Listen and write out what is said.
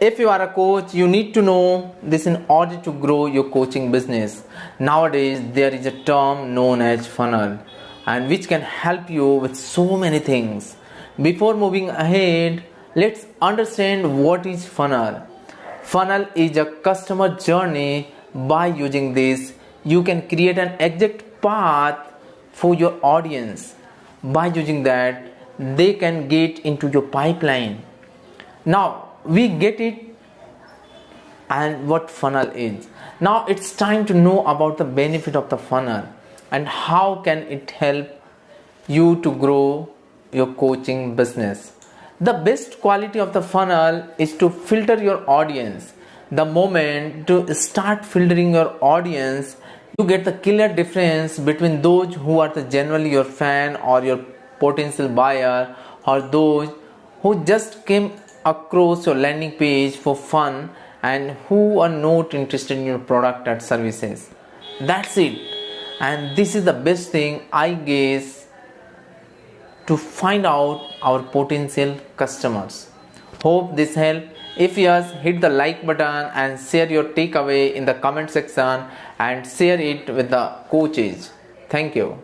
If you are a coach, you need to know this in order to grow your coaching business. Nowadays, there is a term known as funnel, and which can help you with so many things. Before moving ahead, let's understand what is funnel. Funnel is a customer journey. By using this, you can create an exact path for your audience. By using that, they can get into your pipeline. Now we get it and what funnel is. Now it's time to know about the benefit of the funnel and how can it help you to grow your coaching business. The best quality of the funnel is to filter your audience. The moment to start filtering your audience, you get the clear difference between those who are generally your fan or your potential buyer, or those who just came across your landing page for fun and who are not interested in your product or services. That's it. And this is the best thing, I guess, to find out our potential customers. Hope this helped. If yes, hit the like button and share your takeaway in the comment section and share it with the coaches. Thank you.